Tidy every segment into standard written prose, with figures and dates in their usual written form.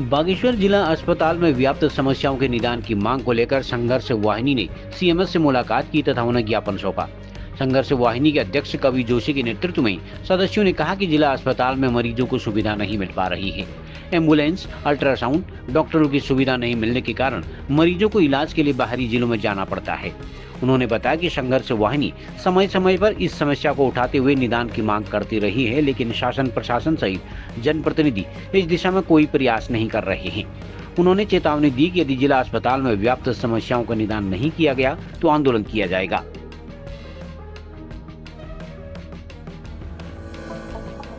बागेश्वर जिला अस्पताल में व्याप्त समस्याओं के निदान की मांग को लेकर संघर्ष वाहिनी ने सीएमएस से मुलाकात की तथा उन्हें ज्ञापन सौंपा। संघर्ष वाहिनी के अध्यक्ष कवि जोशी के नेतृत्व में सदस्यों ने कहा कि जिला अस्पताल में मरीजों को सुविधा नहीं मिल पा रही है। एम्बुलेंस, अल्ट्रासाउंड, डॉक्टरों की सुविधा नहीं मिलने के कारण मरीजों को इलाज के लिए बाहरी जिलों में जाना पड़ता है। उन्होंने बताया कि संघर्ष वाहिनी समय समय पर इस समस्या को उठाते हुए निदान की मांग करती रही है, लेकिन शासन प्रशासन सहित जनप्रतिनिधि इस दिशा में कोई प्रयास नहीं कर रहे हैं। उन्होंने चेतावनी दी कि यदि जिला अस्पताल में व्याप्त समस्याओं का निदान नहीं किया गया तो आंदोलन किया जाएगा।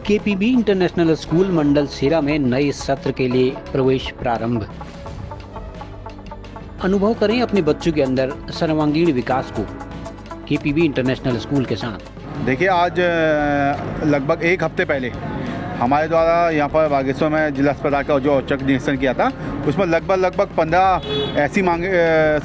केपीबी इंटरनेशनल स्कूल मंडल सेरा में नए सत्र के लिए प्रवेश प्रारंभ। अनुभव करें अपने बच्चों के अंदर सर्वांगीण विकास को केपीबी इंटरनेशनल स्कूल के साथ। देखिए, आज लगभग एक हफ्ते पहले हमारे द्वारा यहाँ पर बागेश्वर में जिला अस्पताल का जो औचक निरीक्षण किया था, उसमें लगभग 15 ऐसी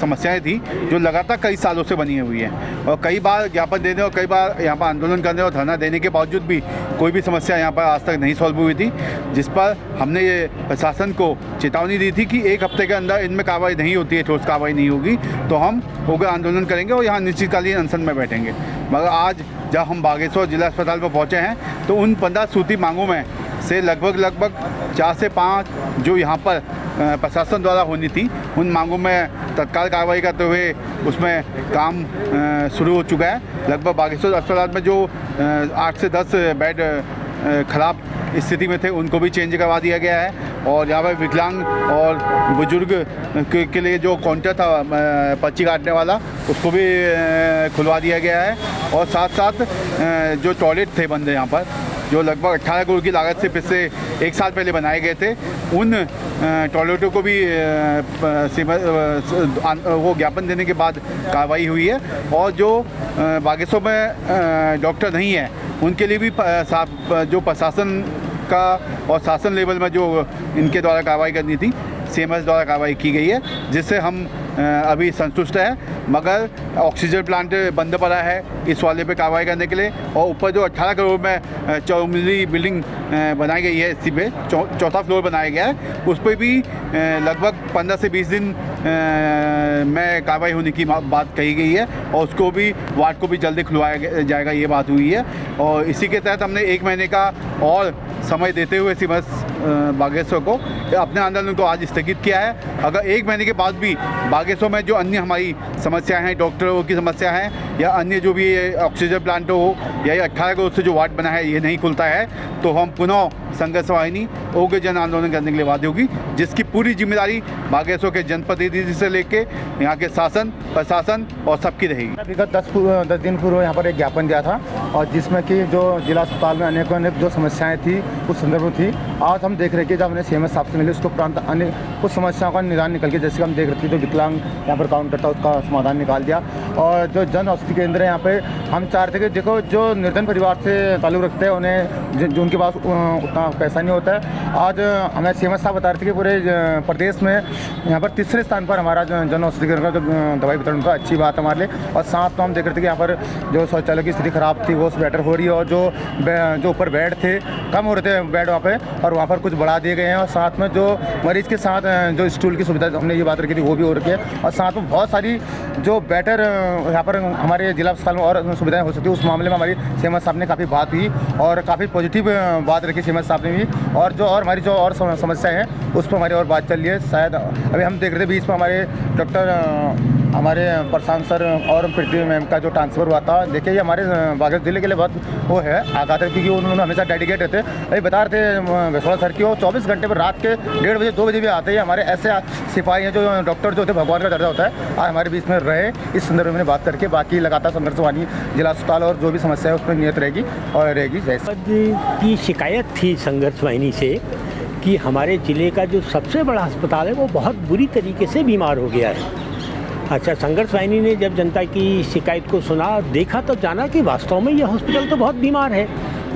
समस्याएं थी जो लगातार कई सालों से बनी हुई हैं और कई बार ज्ञापन देने और कई बार यहाँ पर आंदोलन करने और धरना देने के बावजूद भी कोई भी समस्या यहाँ पर आज तक नहीं सॉल्व हुई थी, जिस पर हमने ये प्रशासन को चेतावनी दी थी कि एक हफ्ते के अंदर इनमें कार्रवाई नहीं होती है, ठोस कार्रवाई नहीं होगी तो हम होकर आंदोलन करेंगे और यहाँ निश्चितकालीन अनशन में बैठेंगे। मगर आज जब हम बागेश्वर जिला अस्पताल पर पहुँचे हैं तो उन 15 सूत्री मांगों में से लगभग 4 से 5 जो यहाँ पर प्रशासन द्वारा होनी थी, उन मांगों में तत्काल कार्रवाई करते हुए उसमें काम शुरू हो चुका है। लगभग बागेश्वर अस्पताल में जो 8 से 10 बेड खराब स्थिति में थे उनको भी चेंज करवा दिया गया है और यहाँ पर विकलांग और बुजुर्ग के लिए जो काउंटर था पर्ची काटने वाला उसको भी खुलवा दिया गया है और साथ साथ जो टॉयलेट थे बंद यहाँ पर जो लगभग 18 करोड़ की लागत से पिछले 1 साल पहले बनाए गए थे, उन टॉयलेटों को भी वो ज्ञापन देने के बाद कार्रवाई हुई है और जो बागेश्वर में डॉक्टर नहीं है उनके लिए भी जो प्रशासन का और शासन लेवल में जो इनके द्वारा कार्रवाई करनी थी, सीएमएस द्वारा कार्रवाई की गई है, जिससे हम अभी संतुष्ट है। मगर ऑक्सीजन प्लांट बंद पड़ा है इस वाले पे कार्रवाई करने के लिए और ऊपर जो 18 करोड़ में 4 मंजिली बिल्डिंग बनाई गई है, इसी पे चौथा फ्लोर बनाया गया है, उस पर भी लगभग 15 से 20 दिन में कार्रवाई होने की बात कही गई है और उसको भी वार्ड को भी जल्दी खुलवाया जाएगा, ये बात हुई है। और इसी के तहत हमने 1 महीने का और समय देते हुए सीएमएस बागेश्वर को अपने आंदोलन को आज स्थगित किया है। अगर 1 महीने के बाद भी बागेश्वर में जो अन्य हमारी समस्याएं हैं, डॉक्टरों की समस्या है या अन्य जो भी ऑक्सीजन प्लांट हो या 18 करोड़ से जो वार्ड बना है ये नहीं खुलता है तो हम पुनः संघर्ष वाहिनी उग्र जन आंदोलन करने के लिए बाध्य होगी, जिसकी पूरी जिम्मेदारी बागेश्वर के जनप्रतिनिधि से लेके यहाँ के शासन प्रशासन और सबकी रहेगी। विगत 10 दिन पूर्व यहाँ पर एक ज्ञापन दिया था और जिसमें कि जो जिला अस्पताल में अनेक जो समस्याएं थी उस संदर्भ में थी। आज हम देख रहे कि जब हमने सीएमएस साहब से मिले उसके उपरांत अन्य कुछ समस्याओं का निदान निकल के, जैसे हम देख रहे थे जो विकलांग यहाँ पर काउंटर था उसका समाधान निकाल दिया और जो जन औषधि केंद्र है यहाँ पे हम चाह रहे थे कि देखो जो निर्धन परिवार से ताल्लुक़ रखते हैं उन्हें जो उनके पास उतना पैसा नहीं होता है। आज हमें सीएमएस साहब बता रहे थे कि पूरे प्रदेश में यहाँ पर तीसरे स्थान पर हमारा जन औषधि केंद्र का जो दवाई वितरण का अच्छी बात हमारे लिए। और साथ में हम देख रहे थे कि यहाँ पर जो शौचालय की स्थिति खराब थी वो बेटर हो रही है और जो ऊपर बेड थे कम हो रहे थे बेड वहाँ पे और वहाँ पर कुछ बढ़ा दिए गए हैं और साथ में जो मरीज़ के साथ जो स्टूल की सुविधा हमने ये बात रखी थी वो भी हो रखी है और साथ में बहुत सारी जो बेटर यहाँ पर हमारे जिला अस्पताल में और सुविधाएं हो सकती है। उस मामले में हमारी सीएमएस साहब ने काफ़ी बात हुई और काफ़ी पॉजिटिव बात रखी सीएमएस साहब ने भी और जो और हमारी जो और समस्याएं हैं उस पर हमारी और बात चल रही है। शायद अभी हम देख रहे थे बीच में हमारे डॉक्टर हमारे प्रशांत सर और पृथ्वी मैम का जो ट्रांसफ़र हुआ था, देखिए ये हमारे बागेश्वर जिले के लिए बहुत वो है आघात है क्योंकि उन्होंने हमेशा डेडिकेट रहते। अभी बता रहे थे विश्वास सर की वो 24 घंटे पर रात के 1:30 बजे 2 बजे भी आते हैं। हमारे ऐसे सिपाही हैं जो डॉक्टर जो होते हैं भगवान का दर्जा होता है, आज हमारे बीच में रहे। इस संदर्भ में बात करके बाकी लगातार संघर्ष वाहिनी जिला अस्पताल और जो भी समस्या है उस पर नियत रहेगी और रहेगी। जैसे की शिकायत थी संघर्ष वाहिनी से कि हमारे ज़िले का जो सबसे बड़ा अस्पताल है वो बहुत बुरी तरीके से बीमार हो गया है। अच्छा, संघर्ष वाहिनी ने जब जनता की शिकायत को सुना, देखा तो जाना कि वास्तव में ये हॉस्पिटल तो बहुत बीमार है।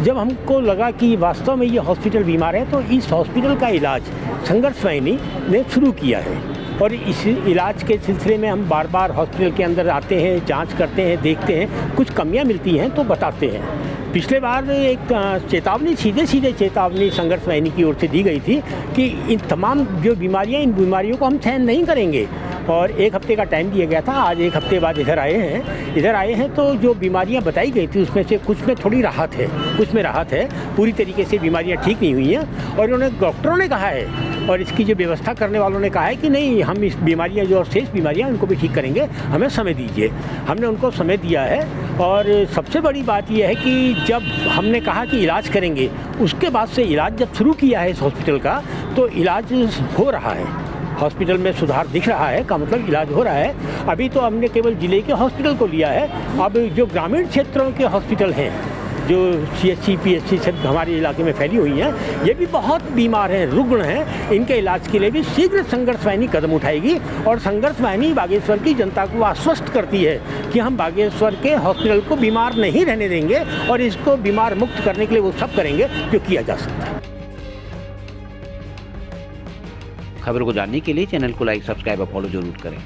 जब हमको लगा कि वास्तव में ये हॉस्पिटल बीमार है तो इस हॉस्पिटल का इलाज संघर्ष वाहिनी ने शुरू किया है और इस इलाज के सिलसिले में हम बार बार हॉस्पिटल के अंदर आते हैं, जांच करते हैं, देखते हैं, कुछ कमियां मिलती हैं तो बताते हैं। पिछले बार एक चेतावनी, सीधे चेतावनी संघर्ष वाहिनी की ओर से दी गई थी कि इन तमाम जो बीमारियां, इन बीमारियों को हम सहन नहीं करेंगे, और 1 हफ्ते का टाइम दिया गया था। आज 1 हफ्ते बाद इधर आए हैं तो जो बीमारियां बताई गई थी उसमें से कुछ में थोड़ी राहत है, कुछ में राहत है। पूरी तरीके से बीमारियां ठीक नहीं हुई हैं, और इन्होंने, डॉक्टरों ने कहा है और इसकी जो व्यवस्था करने वालों ने कहा है कि नहीं, हम इस बीमारियां जो शेष बीमारियां उनको भी ठीक करेंगे, हमें समय दीजिए। हमने उनको समय दिया है, और सबसे बड़ी बात यह है कि जब हमने कहा कि इलाज करेंगे, उसके बाद से इलाज जब शुरू किया है इस हॉस्पिटल का, तो इलाज हो रहा है, हॉस्पिटल में सुधार दिख रहा है, का मतलब इलाज हो रहा है। अभी तो हमने केवल जिले के हॉस्पिटल को लिया है, अब जो ग्रामीण क्षेत्रों के हॉस्पिटल हैं, जो CHC PHC सब हमारे इलाके में फैली हुई हैं, ये भी बहुत बीमार हैं, रुग्ण हैं, इनके इलाज के लिए भी शीघ्र संघर्ष वाहिनी कदम उठाएगी। और संघर्ष वाहिनी बागेश्वर की जनता को आश्वस्त करती है कि हम बागेश्वर के हॉस्पिटल को बीमार नहीं रहने देंगे, और इसको बीमार मुक्त करने के लिए वो सब करेंगे जो किया जा सकता है। खबर को जानने के लिए चैनल को लाइक, सब्सक्राइब और फॉलो जरूर करें।